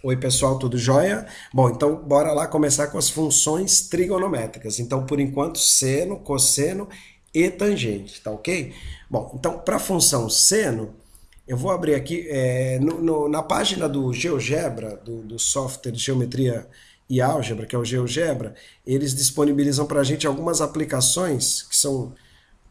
Oi, pessoal, tudo jóia? Bom, então bora lá começar com as funções trigonométricas. Então, por enquanto, seno, cosseno e tangente, tá ok? Bom, então, para a função seno, eu vou abrir aqui na página do GeoGebra, do software de geometria e álgebra, que é o GeoGebra, eles disponibilizam para a gente algumas aplicações que são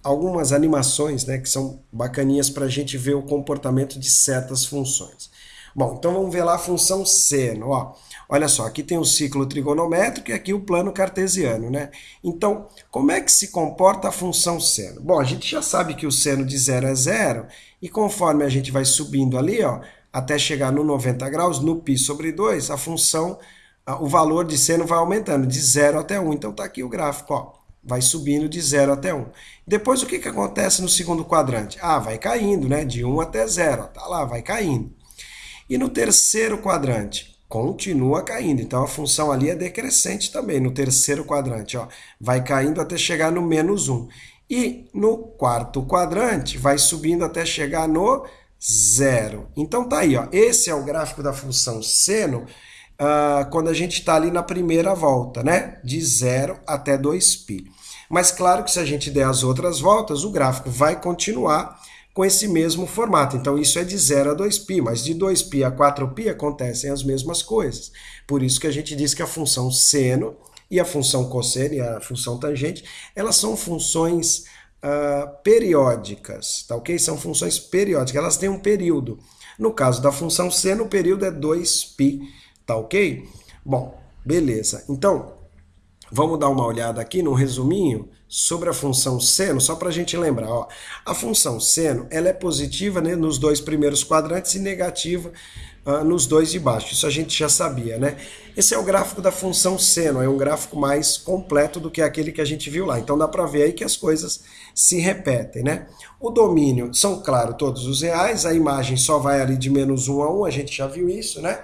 algumas animações, né, que são bacaninhas para a gente ver o comportamento de certas funções. Bom, então vamos ver lá a função seno. Ó. Olha só, aqui tem o ciclo trigonométrico e aqui o plano cartesiano, né? Então, como é que se comporta a função seno? Bom, a gente já sabe que o seno de zero é zero e conforme a gente vai subindo ali, ó, até chegar no 90 graus, no π sobre 2, a função, o valor de seno vai aumentando de 0 até 1. Então tá aqui o gráfico, ó. Vai subindo de 0 até 1. Depois o que acontece no segundo quadrante? Ah, vai caindo, né? De 1 até 0. Tá lá, vai caindo. E no terceiro quadrante, continua caindo. Então a função ali é decrescente também, no terceiro quadrante. Ó, vai caindo até chegar no menos 1. E no quarto quadrante, vai subindo até chegar no zero. Então tá aí, ó. Esse é o gráfico da função seno quando a gente está ali na primeira volta, né? De 0 até 2π. Mas claro que se a gente der as outras voltas, o gráfico vai continuar com esse mesmo formato. Então, isso é de 0 a 2π, mas de 2π a 4π acontecem as mesmas coisas. Por isso que a gente diz que a função seno e a função cosseno e a função tangente, elas são funções periódicas, tá ok? São funções periódicas, elas têm um período. No caso da função seno, o período é 2π, tá ok? Bom, beleza. Então, vamos dar uma olhada aqui no resuminho sobre a função seno, só para a gente lembrar. Ó. A função seno ela é positiva, né, nos dois primeiros quadrantes e negativa nos dois de baixo. Isso a gente já sabia, né? Esse é o gráfico da função seno, é um gráfico mais completo do que aquele que a gente viu lá. Então dá para ver aí que as coisas se repetem, né? O domínio são, claro, todos os reais, a imagem só vai ali de menos 1 a 1, a gente já viu isso, né?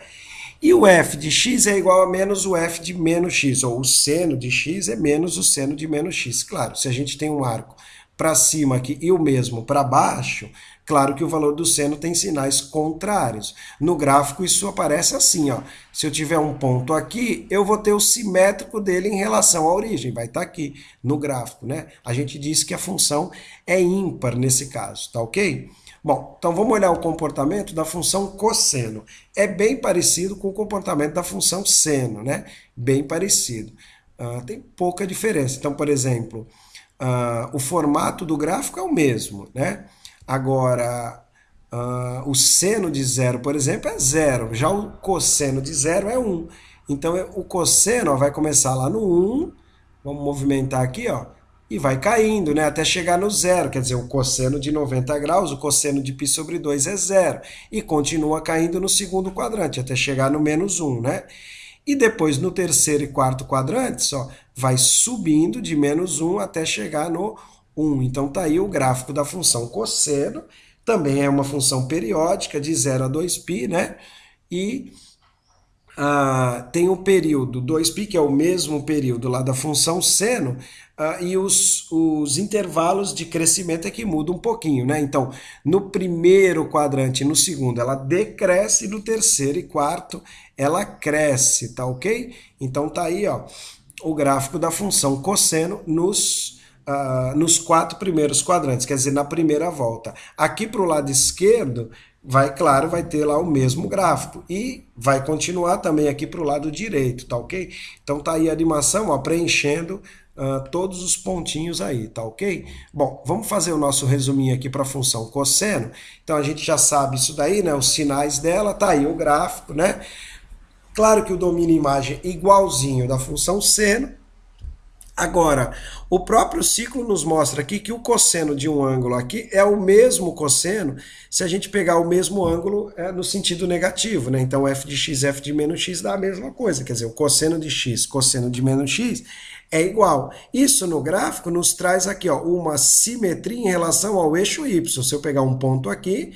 E o f de x é igual a menos o f de menos x, ou o seno de x é menos o seno de menos x. Claro, se a gente tem um arco para cima aqui e o mesmo para baixo, claro que o valor do seno tem sinais contrários. No gráfico isso aparece assim, ó. Se eu tiver um ponto aqui, eu vou ter o simétrico dele em relação à origem, vai estar aqui no gráfico, né? A gente disse que a função é ímpar nesse caso, tá ok? Bom, então vamos olhar o comportamento da função cosseno. É bem parecido com o comportamento da função seno, né? Bem parecido. Tem pouca diferença. Então, por exemplo, o formato do gráfico é o mesmo, né? Agora, o seno de zero, por exemplo, é zero. Já o cosseno de zero é 1. Então, o cosseno vai começar lá no 1. Vamos movimentar aqui, ó. E vai caindo, né, até chegar no zero, quer dizer, o cosseno de 90 graus, o cosseno de π sobre 2 é zero, e continua caindo no segundo quadrante, até chegar no menos 1, né? E depois, no terceiro e quarto quadrantes, ó, vai subindo de menos 1 até chegar no 1. Então, tá aí o gráfico da função cosseno, também é uma função periódica, de 0 a 2π, né? E tem o período 2π, que é o mesmo período lá da função seno, e os intervalos de crescimento é que mudam um pouquinho, né? Então, no primeiro quadrante e no segundo ela decresce, no terceiro e quarto ela cresce, tá ok? Então tá aí, ó, o gráfico da função cosseno nos 4 primeiros quadrantes, quer dizer, na primeira volta. Aqui para o lado esquerdo, claro, vai ter lá o mesmo gráfico e vai continuar também aqui para o lado direito, tá ok? Então tá aí a animação, ó, preenchendo todos os pontinhos aí, tá ok? Bom, vamos fazer o nosso resuminho aqui para a função cosseno. Então a gente já sabe isso daí, né? Os sinais dela, tá aí o gráfico, né? Claro que o domínio imagem é igualzinho da função seno. Agora, o próprio ciclo nos mostra aqui que o cosseno de um ângulo aqui é o mesmo cosseno se a gente pegar o mesmo ângulo no sentido negativo, né? Então, f de x, f de menos x dá a mesma coisa, quer dizer, o cosseno de x, cosseno de menos x é igual. Isso no gráfico nos traz aqui, ó, uma simetria em relação ao eixo y. Se eu pegar um ponto aqui,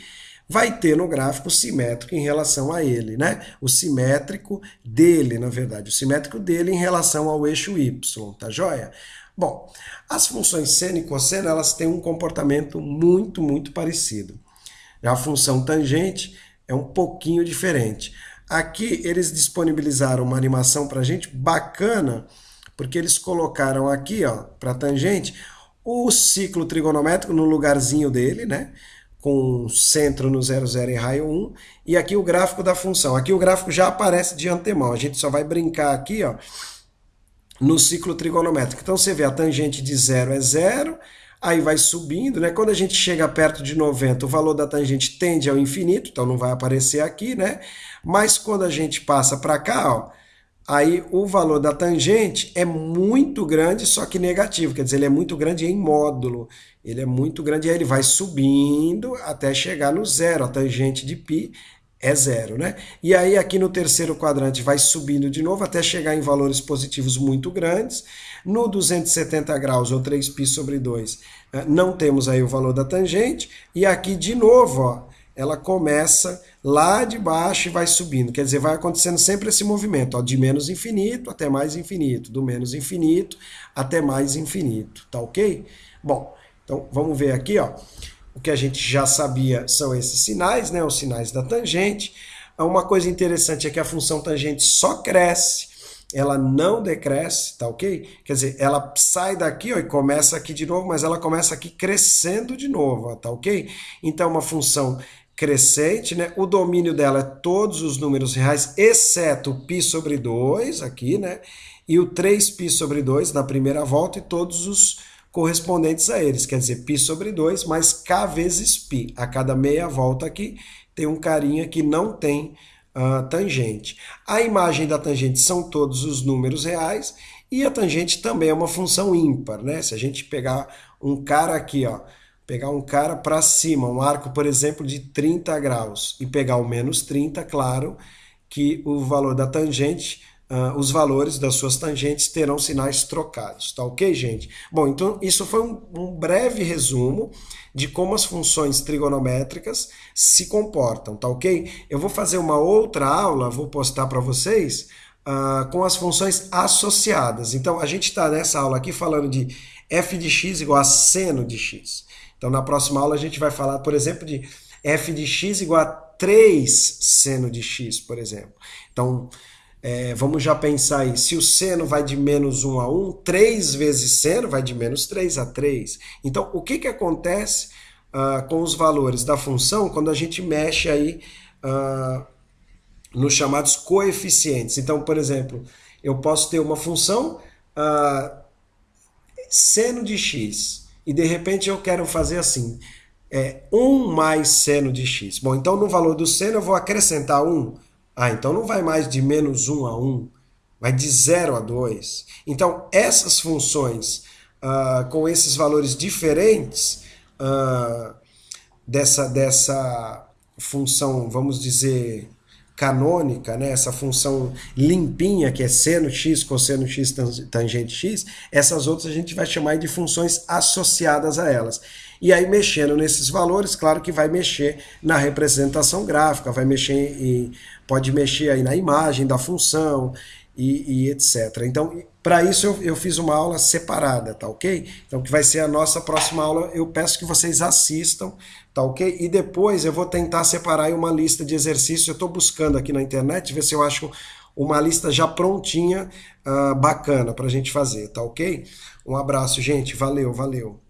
vai ter no gráfico simétrico em relação a ele, né? O simétrico dele, na verdade, o simétrico dele em relação ao eixo y, tá joia? Bom, as funções seno e cosseno, elas têm um comportamento muito parecido. Já a função tangente é um pouquinho diferente. Aqui eles disponibilizaram uma animação para a gente bacana, porque eles colocaram aqui, ó, para tangente, o ciclo trigonométrico no lugarzinho dele, né? Com centro no 0, 0 e raio 1, e aqui o gráfico da função. Aqui o gráfico já aparece de antemão, a gente só vai brincar aqui, ó, no ciclo trigonométrico. Então você vê a tangente de 0 é 0, aí vai subindo, né? Quando a gente chega perto de 90, o valor da tangente tende ao infinito, então não vai aparecer aqui, né? Mas quando a gente passa para cá, ó, aí o valor da tangente é muito grande, só que negativo, quer dizer, ele é muito grande em módulo. Ele é muito grande e aí ele vai subindo até chegar no zero. A tangente de π é zero, né? E aí aqui no terceiro quadrante vai subindo de novo até chegar em valores positivos muito grandes. No 270 graus, ou 3π sobre 2, não temos aí o valor da tangente. E aqui de novo, ó, ela começa lá de baixo e vai subindo. Quer dizer, vai acontecendo sempre esse movimento, ó, de menos infinito até mais infinito, do menos infinito até mais infinito, tá ok? Bom, então vamos ver aqui, ó. O que a gente já sabia são esses sinais, né? Os sinais da tangente. Uma coisa interessante é que a função tangente só cresce, ela não decresce, tá ok? Quer dizer, ela sai daqui, ó, e começa aqui de novo, mas ela começa aqui crescendo de novo, ó, tá ok? Então, uma função crescente, né? O domínio dela é todos os números reais, exceto o π sobre 2, aqui, né? E o 3π sobre 2 na primeira volta e todos os correspondentes a eles, quer dizer, π sobre 2 mais k vezes π. A cada meia volta aqui tem um carinha que não tem tangente. A imagem da tangente são todos os números reais e a tangente também é uma função ímpar, né? Se a gente pegar um cara aqui, ó, pegar um cara para cima, um arco, por exemplo, de 30 graus e pegar o menos 30, claro que o valor da tangente, os valores das suas tangentes terão sinais trocados, tá ok, gente? Bom, então isso foi um breve resumo de como as funções trigonométricas se comportam, tá ok? Eu vou fazer uma outra aula, vou postar para vocês, com as funções associadas. Então, a gente está nessa aula aqui falando de f de x igual a seno de x. Então, na próxima aula a gente vai falar, por exemplo, de f de x igual a 3 seno de x, por exemplo. Então, vamos já pensar aí, se o seno vai de menos 1 a 1, 3 vezes seno vai de menos 3 a 3. Então, o que acontece com os valores da função quando a gente mexe aí nos chamados coeficientes? Então, por exemplo, eu posso ter uma função seno de x, e de repente eu quero fazer assim, 1 mais seno de x. Bom, então no valor do seno eu vou acrescentar 1. Então não vai mais de menos 1 a 1, vai de 0 a 2. Então essas funções com esses valores diferentes dessa função, vamos dizer, canônica, né? Essa função limpinha que é seno x, cosseno x, tangente x, essas outras a gente vai chamar de funções associadas a elas. E aí, mexendo nesses valores, claro que vai mexer na representação gráfica, vai mexer pode mexer aí na imagem da função e etc. Então, para isso eu fiz uma aula separada, tá ok? Então, que vai ser a nossa próxima aula, eu peço que vocês assistam, tá ok? E depois eu vou tentar separar aí uma lista de exercícios, eu estou buscando aqui na internet, ver se eu acho uma lista já prontinha, bacana para a gente fazer, tá ok? Um abraço, gente, valeu, valeu.